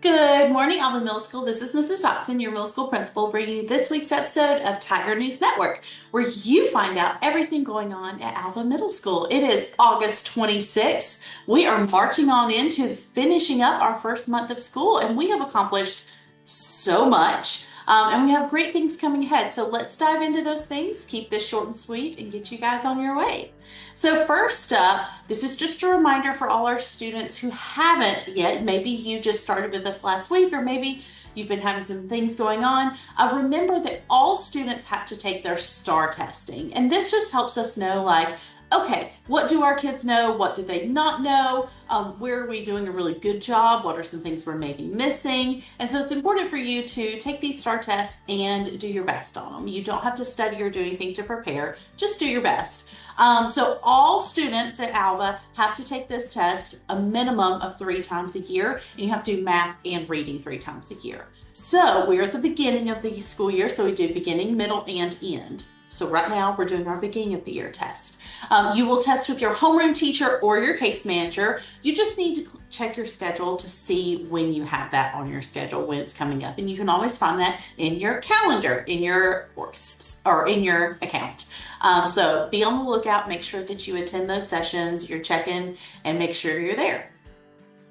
Good morning, Alva Middle School. This is Mrs. Dotson, your middle school principal, bringing you this week's episode of Tiger News Network, where you find out everything going on at Alva Middle School. It is August 26th. We are marching on into finishing up our first month of school, and we have accomplished so much. And we have great things coming ahead. So let's dive into those things, keep this short and sweet, and get you guys on your way. So first up, this is just a reminder for all our students who haven't yet. Maybe you just started with us last week, or maybe you've been having some things going on. Remember that all students have to take their STAR testing. And this just helps us know, like, okay, what do our kids know? What do they not know? Where are we doing a really good job? What are some things we're maybe missing? And so it's important for you to take these STAR tests and do your best on them. You don't have to study or do anything to prepare, just do your best. So all students at Alva have to take this test a minimum of 3 times a year, and you have to do math and reading 3 times a year. So we're at the beginning of the school year, so we do beginning, middle, and end. So right now we're doing our beginning of the year test. You will test with your homeroom teacher or your case manager. You just need to check your schedule to see when you have that on your schedule, when it's coming up. And you can always find that in your calendar, in your course, or in your account. So be on the lookout, make sure that you attend those sessions, you're checking, and make sure you're there.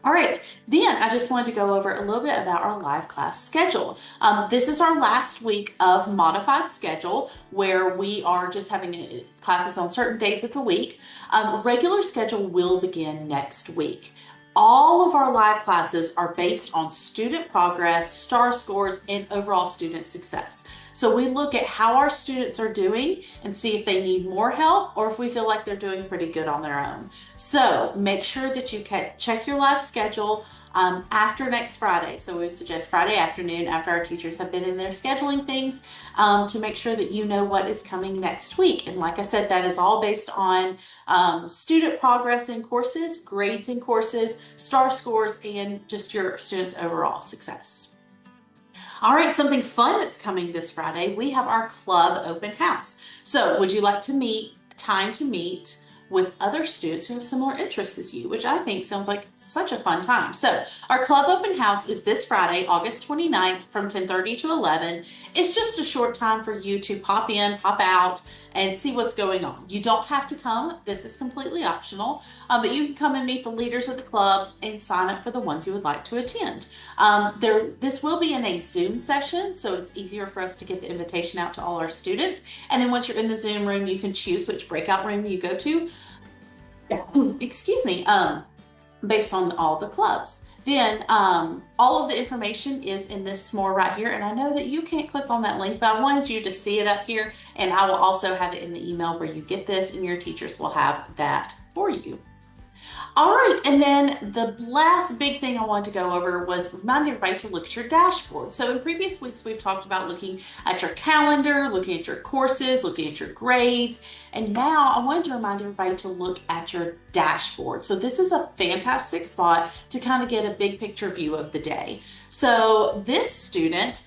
All right, then I just wanted to go over a little bit about our live class schedule. This is our last week of modified schedule, where we are just having classes on certain days of the week. Regular schedule will begin next week. All of our live classes are based on student progress, STAR scores, and overall student success. So we look at how our students are doing and see if they need more help or if we feel like they're doing pretty good on their own. So make sure that you check your live schedule after next Friday. So we would suggest Friday afternoon after our teachers have been in there scheduling things to make sure that you know what is coming next week. And like I said, that is all based on student progress in courses, grades in courses, STAR scores, and just your students' overall success. All right, something fun that's coming this Friday. We have our club open house. So would you like to meet with other students who have similar interests as you, which I think sounds like such a fun time. So our club open house is this Friday, August 29th from 10:30 to 11. It's just a short time for you to pop in, pop out, and see what's going on. You don't have to come. This is completely optional, but you can come and meet the leaders of the clubs and sign up for the ones you would like to attend. This will be in a Zoom session, so it's easier for us to get the invitation out to all our students. And then once you're in the Zoom room, you can choose which breakout room you go to. Excuse me, based on all the clubs. Then all of the information is in this SMORE right here, and I know that you can't click on that link, but I wanted you to see it up here, and I will also have it in the email where you get this, and your teachers will have that for you. All right, and then the last big thing I wanted to go over was remind everybody to look at your dashboard. So in previous weeks, we've talked about looking at your calendar, looking at your courses, looking at your grades, and now I wanted to remind everybody to look at your dashboard. So this is a fantastic spot to kind of get a big picture view of the day. So this student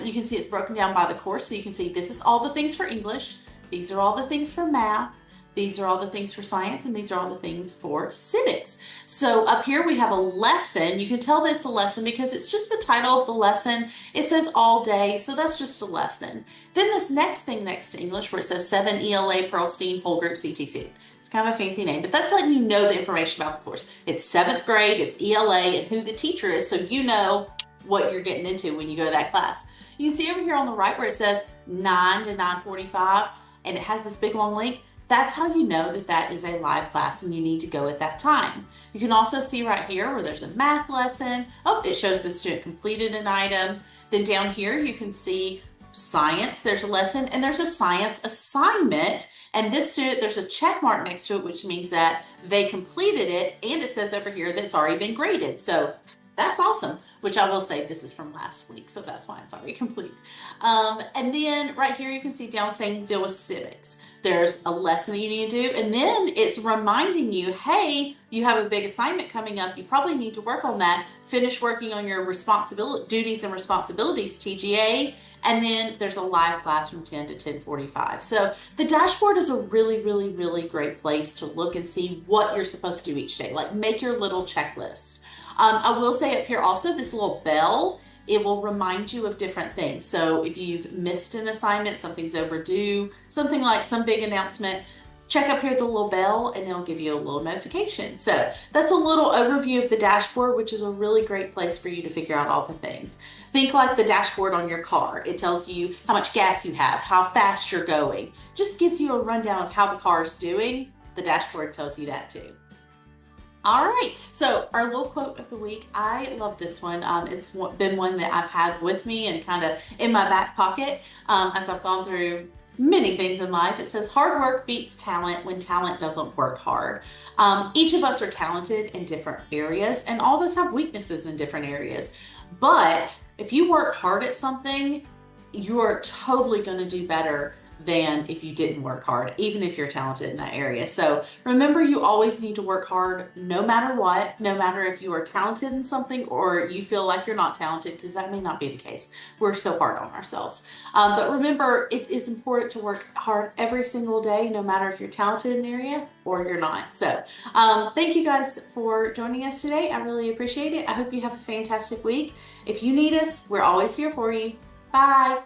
you can see it's broken down by the course, so you can see this is all the things for English, these are all the things for math, these are all the things for science, and these are all the things for civics. So up here we have a lesson. You can tell that it's a lesson because it's just the title of the lesson. It says all day, so that's just a lesson. Then this next thing next to English where it says 7 ELA Pearlstein Whole Group CTC. It's kind of a fancy name, but that's letting you know the information about the course. It's 7th grade, it's ELA, and who the teacher is, so you know what you're getting into when you go to that class. You can see over here on the right where it says 9 to 9:45, and it has this big long link. That's how you know that that is a live class and you need to go at that time. You can also see right here where there's a math lesson. Oh, it shows the student completed an item. Then down here you can see science, there's a lesson, and there's a science assignment. And this student, there's a check mark next to it, which means that they completed it, and it says over here that it's already been graded. So that's awesome, which I will say this is from last week, so that's why it's already complete. And then right here you can see down saying deal with civics. There's a lesson that you need to do, and then it's reminding you, hey, you have a big assignment coming up. You probably need to work on that. Finish working on your duties and responsibilities, TGA, And then there's a live class from 10 to 10:45. So the dashboard is a really, really, really great place to look and see what you're supposed to do each day. Like make your little checklist. I will say up here also, this little bell, it will remind you of different things. So if you've missed an assignment, something's overdue, something like some big announcement, check up here the little bell and it'll give you a little notification. So that's a little overview of the dashboard, which is a really great place for you to figure out all the things. Think like the dashboard on your car. It tells you how much gas you have, how fast you're going. Just gives you a rundown of how the car is doing. The dashboard tells you that too. All right, so our little quote of the week, I love this one. It's been one that I've had with me and kind of in my back pocket as I've gone through many things in life. It says, hard work beats talent when talent doesn't work hard. Each of us are talented in different areas, and all of us have weaknesses in different areas. But if you work hard at something, you are totally going to do better than if you didn't work hard, even if you're talented in that area. So remember, you always need to work hard no matter what, no matter if you are talented in something or you feel like you're not talented, because that may not be the case. We're so hard on ourselves. But remember, it is important to work hard every single day, no matter if you're talented in an area or you're not. So thank you guys for joining us today. I really appreciate it. I hope you have a fantastic week. If you need us, we're always here for you. Bye.